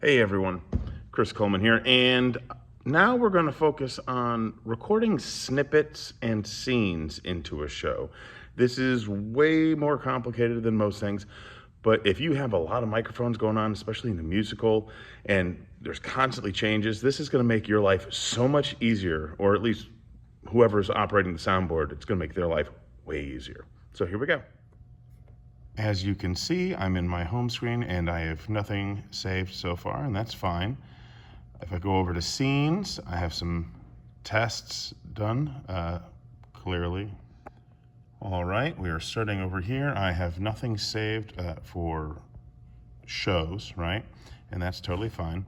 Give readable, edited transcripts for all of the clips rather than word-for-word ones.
Hey everyone, Chris Coleman here, and now we're going to focus on recording snippets and scenes into a show. This is way more complicated than most things, but if you have a lot of microphones going on, especially in the musical, and there's constantly changes, this is going to make your life so much easier, or at least whoever's operating the soundboard, it's going to make their life way easier. So here we go. As you can see, I'm in my home screen and I have nothing saved so far, and that's fine. If I go over to scenes, I have some tests done, clearly. All right, we are starting over here. I have nothing saved for shows, right? And that's totally fine.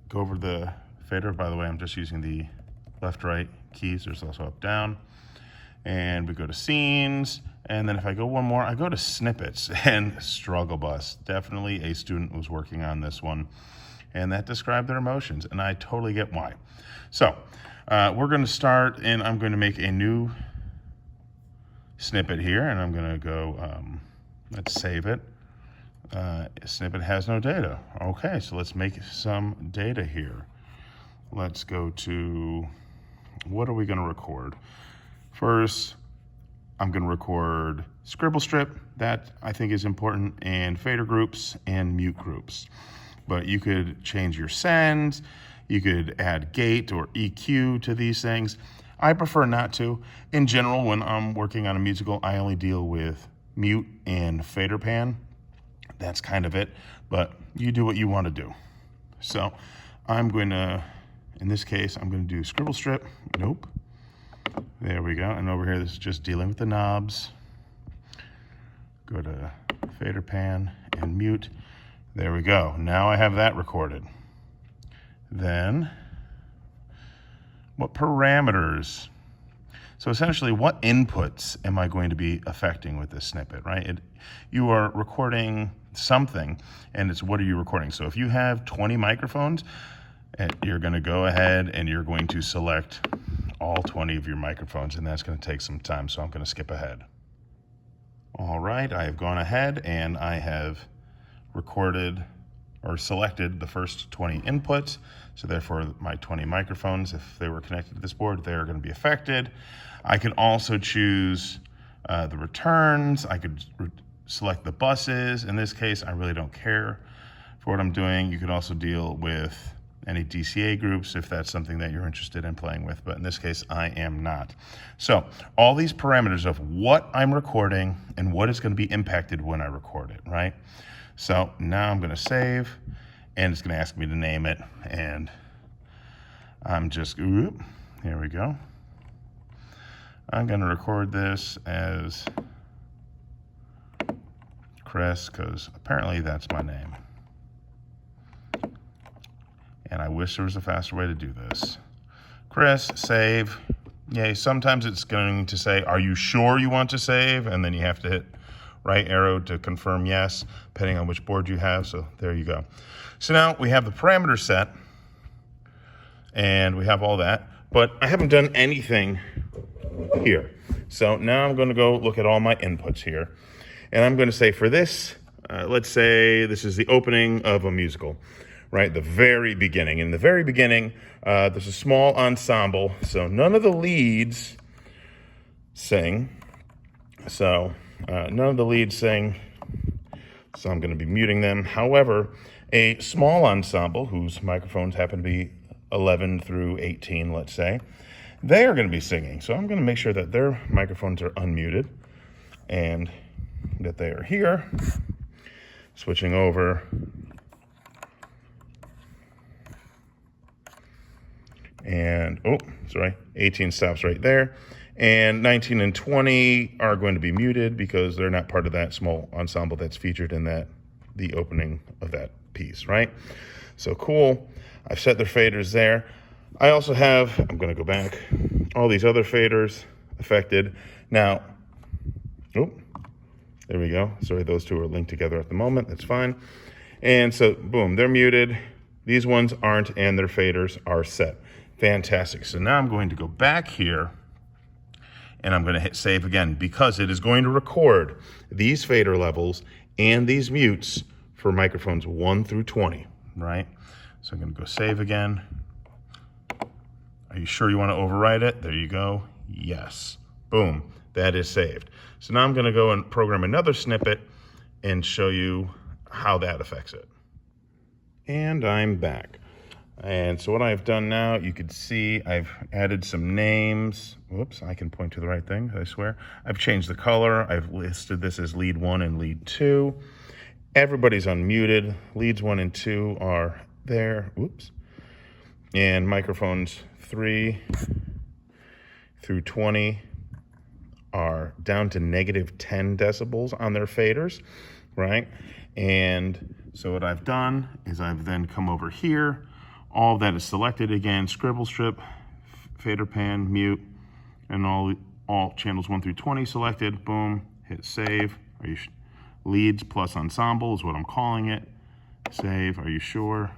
Go over to the fader. By the way, I'm just using the left-right keys. There's also up-down. And we go to scenes, and then if I go one more, I go to snippets and struggle bus. Definitely a student was working on this one, and that described their emotions, and I totally get why. So we're going to start, and I'm going to make a new snippet here, and I'm going to go, let's save it. Snippet has no data. Okay, so let's make some data here. Let's go to, what are we going to record? First, I'm going to record scribble strip. That I think is important, and fader groups and mute groups. But you could change your sends. You could add gate or EQ to these things. I prefer not to. In general, when I'm working on a musical, I only deal with mute and fader pan. That's kind of it. But you do what you want to do. So I'm going to, in this case, I'm going to do scribble strip. Nope. There we go, and over here, this is just dealing with the knobs. Go to fader pan and mute. There we go. Now I have that recorded. Then, what parameters? So essentially, what inputs am I going to be affecting with this snippet, right? You are recording something, and it's what are you recording? So if you have 20 microphones, you're going to go ahead and you're going to select all 20 of your microphones, and that's going to take some time, so I'm going to skip ahead. All right, I have gone ahead and I have recorded or selected the first 20 inputs, so therefore my 20 microphones, if they were connected to this board, they're going to be affected. I can also choose the returns. I could select the buses. In this case, I really don't care for what I'm doing. You could also deal with any DCA groups if that's something that you're interested in playing with, but in this case, I am not. So all these parameters of what I'm recording and what is going to be impacted when I record it, right? So now I'm going to save, and it's going to ask me to name it, and I'm just, here we go. I'm going to record this as Chris, because apparently that's my name. And I wish there was a faster way to do this. Chris, save. Yay, sometimes it's going to say, are you sure you want to save? And then you have to hit right arrow to confirm yes, depending on which board you have. So there you go. So now we have the parameter set, and we have all that, but I haven't done anything here. So now I'm going to go look at all my inputs here. And I'm going to say for this, let's say this is the opening of a musical. Right, the very beginning. In the very beginning, there's a small ensemble, so none of the leads sing. So none of the leads sing, so I'm going to be muting them. However, a small ensemble, whose microphones happen to be 11 through 18, let's say, they are going to be singing. So I'm going to make sure that their microphones are unmuted and that they are here. Switching over. And, 18 stops right there. And 19 and 20 are going to be muted because they're not part of that small ensemble that's featured in the opening of that piece, right? So cool. I've set their faders there. I also have, I'm going to go back, all these other faders affected. Now, there we go. Sorry, those two are linked together at the moment. That's fine. And so, boom, they're muted. These ones aren't, and their faders are set. Fantastic. So now I'm going to go back here, and I'm going to hit save again because it is going to record these fader levels and these mutes for microphones 1 through 20. right? So I'm gonna go save again. Are you sure you wanna overwrite it? There you go, yes. Boom, that is saved. So now I'm gonna go and program another snippet and show you how that affects it. And I'm back. And so what I've done now, you can see I've added some names. Whoops, I can point to the right thing, I swear. I've changed the color. I've listed this as lead 1 and lead 2. Everybody's unmuted. Leads 1 and 2 are there. Whoops. And microphones 3 through 20 are down to -10 decibels on their faders, right? And so what I've done is I've then come over here. All of that is selected again, scribble strip, fader pan, mute, and all channels 1 through 20 selected. Boom, hit save. Leads plus ensemble is what I'm calling it. Save, are you sure?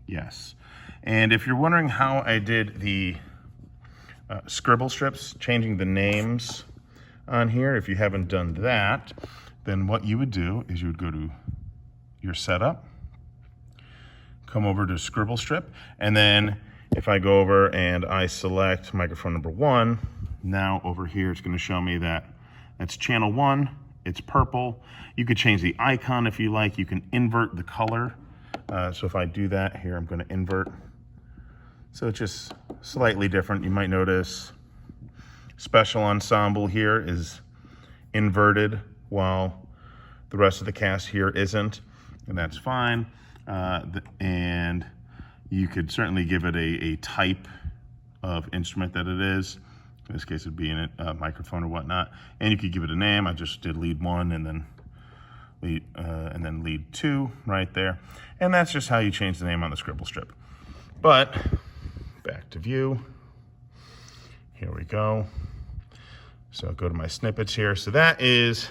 Yes. And if you're wondering how I did the scribble strips, changing the names on here, if you haven't done that, then what you would do is you would go to your setup, come over to scribble strip, and then if I go over and I select microphone number 1, now over here it's going to show me that that's channel 1, it's purple. You could change the icon if you like. You can invert the color. So if I do that here, I'm going to invert. So it's just slightly different. You might notice special ensemble here is inverted while the rest of the cast here isn't, and that's fine. And you could certainly give it a type of instrument that it is. In this case, it'd be a microphone or whatnot. And you could give it a name. I just did lead 1 and then lead 2 right there. And that's just how you change the name on the scribble strip. But back to view. Here we go. So I'll go to my snippets here. So that is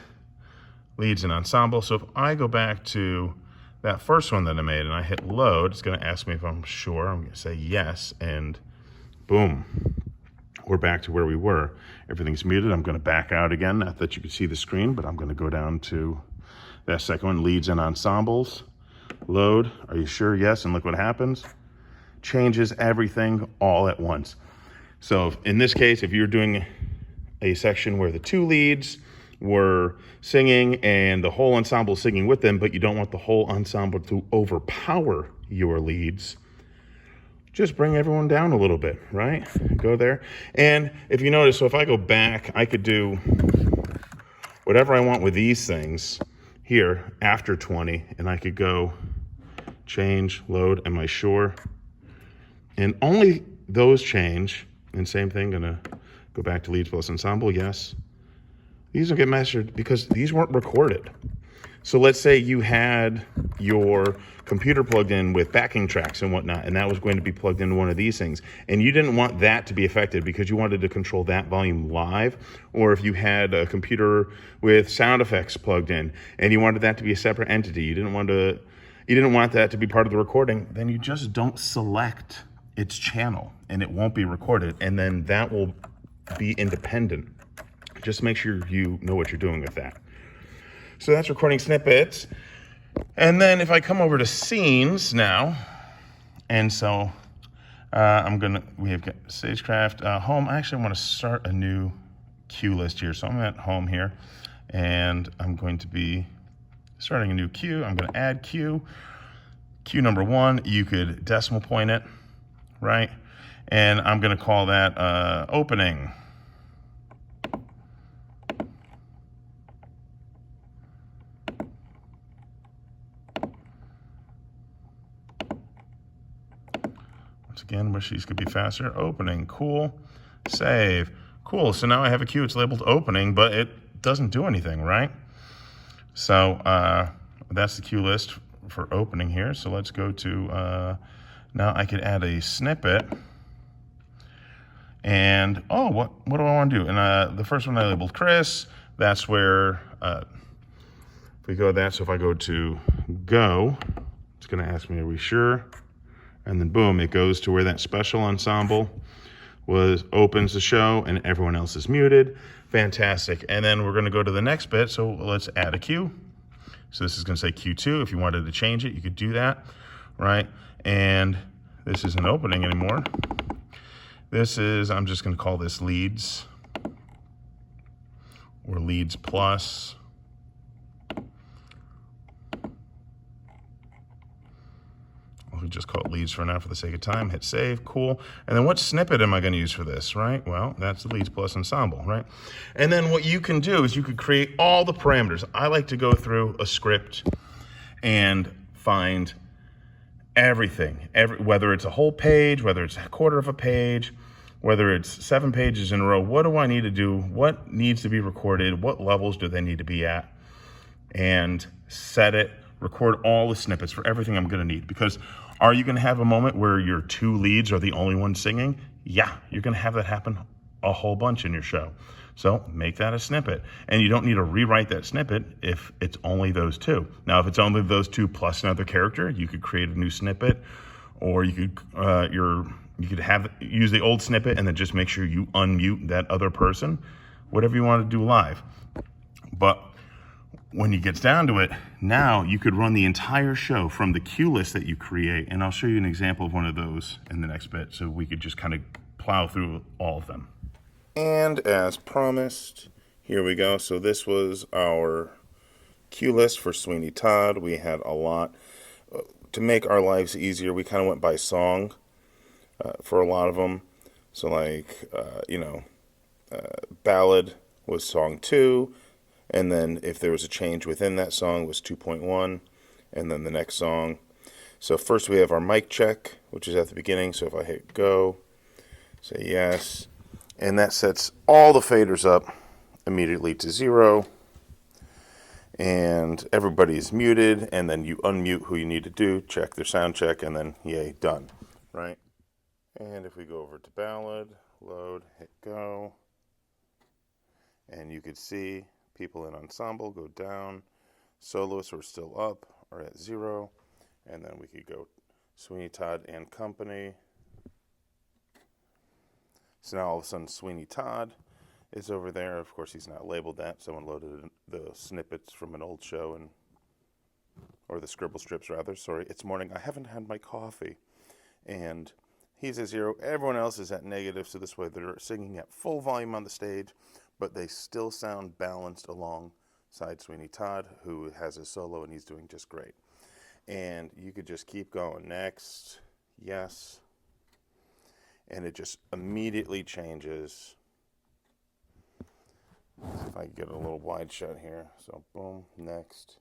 leads and ensemble. So if I go back to that first one that I made and I hit load, it's going to ask me if I'm sure. I'm going to say yes, and boom, we're back to where we were. Everything's muted. I'm going to back out again, not that you can see the screen, but I'm going to go down to that second one, leads and ensembles. Load, are you sure? Yes, and look what happens. Changes everything all at once. So in this case, if you're doing a section where the 2 leads were singing and the whole ensemble singing with them, but you don't want the whole ensemble to overpower your leads, just bring everyone down a little bit, right? Go there. And if you notice, so if I go back, I could do whatever I want with these things here after 20, and I could go change, load, am I sure? And only those change. And same thing, gonna go back to leads plus ensemble, yes. These don't get measured because these weren't recorded. So let's say you had your computer plugged in with backing tracks and whatnot, and that was going to be plugged into one of these things, and you didn't want that to be affected because you wanted to control that volume live. Or if you had a computer with sound effects plugged in and you wanted that to be a separate entity, you didn't want that to be part of the recording, then you just don't select its channel and it won't be recorded, and then that will be independent. Just make sure you know what you're doing with that. So that's recording snippets. And then if I come over to scenes now, and so we have got Stagecraft, home. I actually want to start a new cue list here. So I'm at home here, and I'm going to be starting a new cue. I'm going to add cue. Cue number 1, you could decimal point it, right? And I'm going to call that opening. Once again, wish these could be faster. Opening, cool. Save, cool. So now I have a cue. It's labeled opening, but it doesn't do anything, right? So that's the cue list for opening here. So let's go to, now I could add a snippet. And, oh, what do I want to do? And the first one I labeled Chris. That's where, if we go to that, so if I go to go, it's going to ask me, are we sure? And then boom, it goes to where that special ensemble opens the show and everyone else is muted. Fantastic. And then we're going to go to the next bit. So let's add a cue. So this is going to say Q2. If you wanted to change it, you could do that. right? And this isn't opening anymore. This is, I'm just going to call this leads or leads plus. We'll just call it leads for now for the sake of time. Hit save, cool. And then what snippet am I going to use for this, right? Well, that's the leads plus ensemble, right? And then what you can do is you could create all the parameters. I like to go through a script and find everything, whether it's a whole page, whether it's a quarter of a page, whether it's 7 pages in a row. What do I need to do? What needs to be recorded? What levels do they need to be at? And set it, record all the snippets for everything I'm going to need. Because are you going to have a moment where your 2 leads are the only ones singing? Yeah, you're going to have that happen a whole bunch in your show. So make that a snippet. And you don't need to rewrite that snippet if it's only those 2. Now, if it's only those 2 plus another character, you could create a new snippet, or you could use the old snippet and then just make sure you unmute that other person, whatever you want to do live. But when it gets down to it, now you could run the entire show from the cue list that you create, and I'll show you an example of one of those in the next bit, so we could just kind of plow through all of them. And as promised, here we go. So this was our cue list for Sweeney Todd. We had a lot. To make our lives easier, we kind of went by song for a lot of them. So like, Ballad was song 2. And then if there was a change within that song, it was 2.1, and then the next song. So first we have our mic check, which is at the beginning. So if I hit go, say yes, and that sets all the faders up immediately to 0. And everybody is muted, and then you unmute who you need to do, check their sound check, and then yay, done, right? And if we go over to ballad, load, hit go, and you could see people in ensemble go down, soloists are still up or at 0, and then we could go Sweeney Todd and Company. So now all of a sudden Sweeney Todd is over there. Of course, he's not labeled that. Someone loaded the snippets from an old show, or the scribble strips rather. Sorry, it's morning. I haven't had my coffee. And he's at 0. Everyone else is at negative, so this way they're singing at full volume on the stage, but they still sound balanced alongside Sweeney Todd, who has his solo and he's doing just great. And you could just keep going. Next, yes. And it just immediately changes. Let's see if I can get a little wide shot here. So boom, next.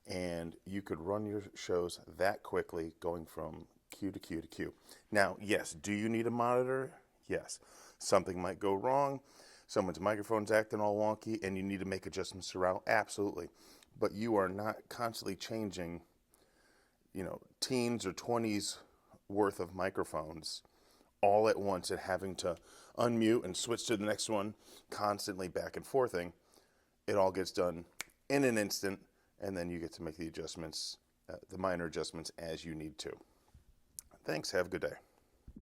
And you could run your shows that quickly, going from cue to cue to cue. Now, yes, do you need a monitor? Yes. Something might go wrong. Someone's microphone's acting all wonky and you need to make adjustments around. Absolutely. But you are not constantly changing, teens or 20s worth of microphones all at once and having to unmute and switch to the next one, constantly back and forthing. It all gets done in an instant, and then you get to make the adjustments, the minor adjustments as you need to. Thanks. Have a good day.